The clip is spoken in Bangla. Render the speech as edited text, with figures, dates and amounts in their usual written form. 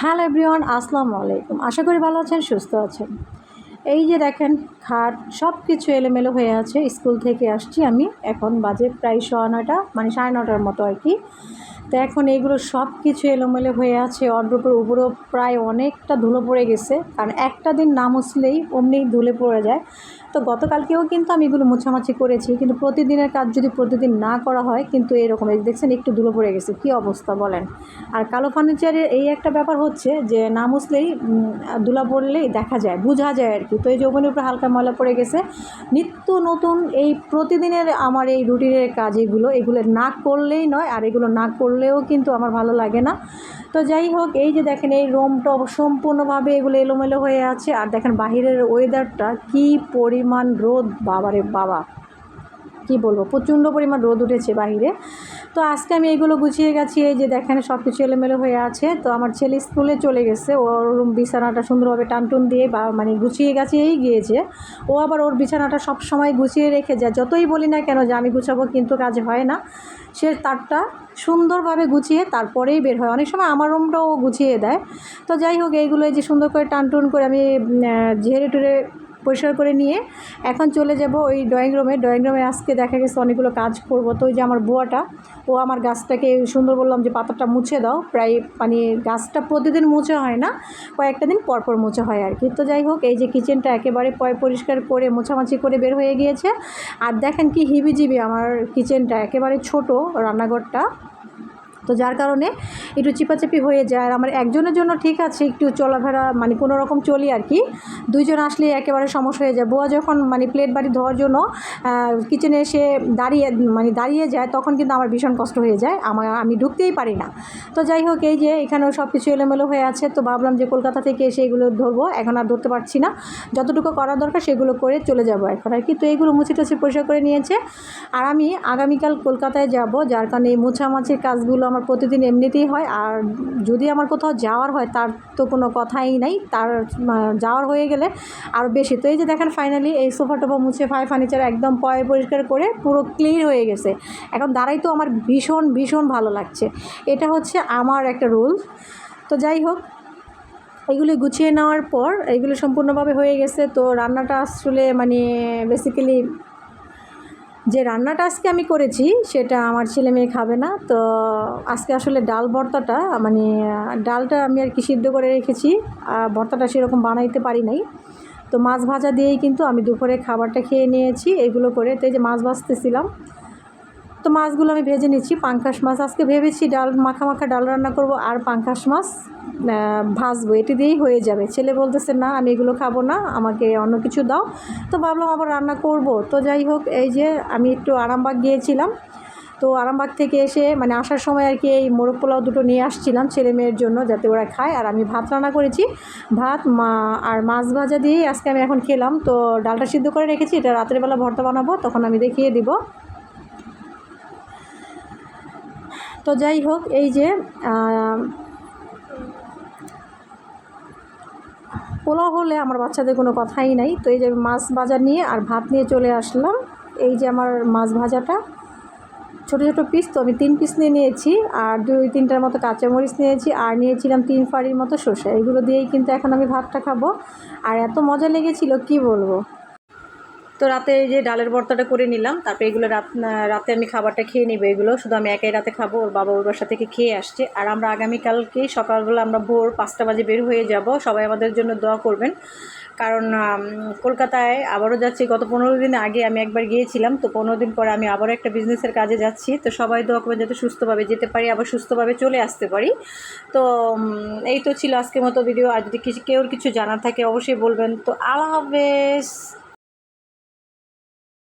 হ্যালো এভরিওয়ান, আসসালামু আলাইকুম। আশা করি ভালো আছেন, সুস্থ আছেন। এই যে দেখেন, খাট সব কিছু এলোমেলো হয়ে আছে। স্কুল থেকে আসছি আমি, এখন বাজে প্রায় 9:15, মানে 9:30 মতো আর কি। তো এখন এইগুলো সব কিছু এলোমেলো হয়ে আছে। ওয়ারড্রোবের উপরেও প্রায় অনেকটা ধুলো পড়ে গেছে, কারণ একটা দিন না মুছলেই অমনি ধুলে পড়ে যায়। তো গতকালকেও কিন্তু আমি এগুলো মোছামাছি করেছি, কিন্তু প্রতিদিনের কাজ যদি প্রতিদিন না করা হয় কিন্তু এরকম এই দেখছেন একটু ধুলো পড়ে গেছে, কী অবস্থা বলেন। আর কালো ফার্নিচারের এই একটা ব্যাপার হচ্ছে যে না মুছলেই ধুলা পড়লেই দেখা যায়, বোঝা যায় আর কি। তো এই যে ওভেনের উপরে হালকা ময়লা পড়ে গেছে। নিত্য নতুন এই প্রতিদিনের আমার এই রুটিনের কাজ এগুলো না করলেই নয়, আর এগুলো না করলেও কিন্তু আমার ভালো লাগে না। তো যাই হোক, এই যে দেখেন এই রুমটা সম্পূর্ণভাবে এগুলো এলোমেলো হয়ে আছে। আর দেখেন বাহিরের ওয়েদারটা কি পরিমাণ রোদ, বাবারে বাবা, কি বলবো, প্রচণ্ড পরিমাণ রোদ উঠেছে বাহিরে। তো আজকে আমি এইগুলো গুছিয়ে গেছি। এই যে দেখেন সব কিছু এলোমেলো হয়ে আছে। তো আমার ছেলে স্কুলে চলে গেছে, ওর বিছানাটা সুন্দরভাবে টানটুন দিয়ে মানে গুছিয়ে গেছেই গিয়েছে। ও আবার ওর বিছানাটা সব সময় গুছিয়ে রেখে যায়, যতই বলি না কেন যে আমি গুছাবো, কিন্তু কাজ হয় না। সে তারটা সুন্দরভাবে গুছিয়ে তারপরেই বের হয়। অনেক সময় আমার রুমটাও গুছিয়ে দেয়। তো যাই হোক, এইগুলো এই যে সুন্দর করে টানটুন করে আমি ঝেড়ে টুরে পরিষ্কার করে নিয়ে এখন চলে যাব ওই ড্রয়িং রুমে। আজকে দেখা গেছে অনেকগুলো কাজ করব। তো ওই যে আমার বুয়াটা, ও আমার গাছটাকে সুন্দর বললাম যে পাতাটা মুছে দাও। প্রায় মানে গাছটা প্রতিদিন মুছে হয় না, কয়েকটা দিন পরপর মুছে হয় আর কি। তো যাই হোক, এই যে কিচেনটা একেবারে পরিষ্কার করে মোছামাছি করে বের হয়ে গিয়েছে। আর দেখেন কি হিবিজিবি আমার কিচেনটা, একেবারে ছোট রান্নাঘরটা। তো যার কারণে একটু চিপাচাপি হয়ে যায়। আর আমার একজনের জন্য ঠিক আছে, একটু চলাফেরা মানে কোনো রকম চলি আর কি। দুইজন আসলে একেবারে সমস্যা হয়ে যায়। বুয়া যখন মানে প্লেট বাটি ধোয়ার জন্য কিচেনে এসে দাঁড়িয়ে যায়, তখন কিন্তু আমার ভীষণ কষ্ট হয়ে যায়, আমি ঢুকতেই পারি না। তো যাই হোক, এই যে এখানেও সব কিছু এলোমেলো হয়ে আছে। তো ভাবলাম যে কলকাতা থেকে এসে এগুলো ধরবো, এখন আর ধরতে পারছি না। যতটুকু করা দরকার সেগুলো করে চলে যাব এখন আর কি। তো এইগুলো মুছে টুছে পরিষ্কার করে নিয়েছে। আর আমি আগামীকাল কলকাতায় যাব, যার কারণে এই মোছামাছির কাজগুলো আমার প্রতিদিন এমনিতেই হয়। আর যদি আমার কোথাও যাওয়ার হয় তার তো কোনো কথাই নাই, তার যাওয়ার হয়ে গেলে আরও বেশি। তো এই যে দেখেন ফাইনালি এই সোফা টোফা মুছে ফার্নিচার একদম পরিষ্কার করে পুরো ক্লিন হয়ে গেছে। এখন দাঁড়াই তো আমার ভীষণ ভীষণ ভালো লাগছে। এটা হচ্ছে আমার একটা রুল। তো যাই হোক, এগুলি গুছিয়ে নেওয়ার পর এগুলো সম্পূর্ণভাবে হয়ে গেছে। তো রান্নাটা আসলে মানে বেসিক্যালি যে রান্নাটা আজকে আমি করেছি সেটা আমার ছেলে মেয়ে খাবে না। তো আজকে আসলে ডাল ভর্তাটা মানে ডালটা আমি আর কি সিদ্ধ করে রেখেছি, ভর্তাটা সেরকম বানাইতে পারি নাই। তো মাছ ভাজা দিয়েই কিন্তু আমি দুপুরে খাবারটা খেয়ে নিয়েছি এগুলো করে। তো এই যে মাছ ভাজতেছিলাম, তো মাছগুলো আমি ভেজে নিচ্ছি। পাঙ্কাশ মাছ আজকে ভেবেছি ডাল মাখা ডাল রান্না করব, আর পাঙ্কাশ মাছ ভাজবো, এটি দিয়েই হয়ে যাবে। ছেলে বলতেছে না আমি এগুলো খাবো না, আমাকে অন্য কিছু দাও। তো ভাবলাম আবার রান্না করব। তো যাই হোক, এই যে আমি একটু আরামবাগ গিয়েছিলাম। তো আরামবাগ থেকে এসে মানে আসার সময় আর কি এই মোরগ পোলাও দুটো নিয়ে আসছিলাম ছেলে মেয়ের জন্য, যাতে ওরা খায়। আর আমি ভাত রান্না করেছি, ভাত আর মাছ ভাজা দিয়েই আজকে আমি এখন খেলাম। তো ডালটা সিদ্ধ করে রেখেছি, এটা রাতের বেলা ভর্তা বানাবো, তখন আমি দেখিয়ে দিব। তো যাই হোক, এই যে পোলাও হলে আমার বাচ্চাদের কোনো কথাই নাই। তো এই যে মাছ ভাজা নিয়ে আর ভাত নিয়ে চলে আসলাম। এই যে আমার মাছ ভাজাটা ছোটো ছোটো পিস, তো আমি 3 পিস নিয়ে নিয়েছি, আর 2-3টার মতো কাঁচামরিচ নিয়েছি, আর নিয়েছিলাম 3 ফাড়ির মতো শসা। এগুলো দিয়েই কিন্তু এখন আমি ভাতটা খাবো। আর এত মজা লেগেছিল কি বলবো। তো রাতে এই যে ডালের ভর্তাটা করে নিলাম, তারপরে এগুলো রাতে আমি খাবারটা খেয়ে নিব। এগুলো শুধু আমি একাই রাতে খাবো, ওর বাবা ওর বাসা থেকে খেয়ে আসছে। আর আমরা আগামীকালকে সকালবেলা আমরা ভোর 5টা বাজে বের হয়ে যাব। সবাই আমাদের জন্য দোয়া করবেন, কারণ কলকাতায় আবারও যাচ্ছি। গত 15 দিন আগে আমি একবার গিয়েছিলাম, তো 15 দিন পরে আমি আবারও একটা বিজনেসের কাজে যাচ্ছি। তো সবাই দোয়া করবেন যাতে সুস্থভাবে যেতে পারি, আবার সুস্থভাবে চলে আসতে পারি। তো এই তো ছিল আজকের মতো ভিডিও। আর যদি কেউ কিছু জানার থাকে অবশ্যই বলবেন। তো আল্লাহ হাফেজ।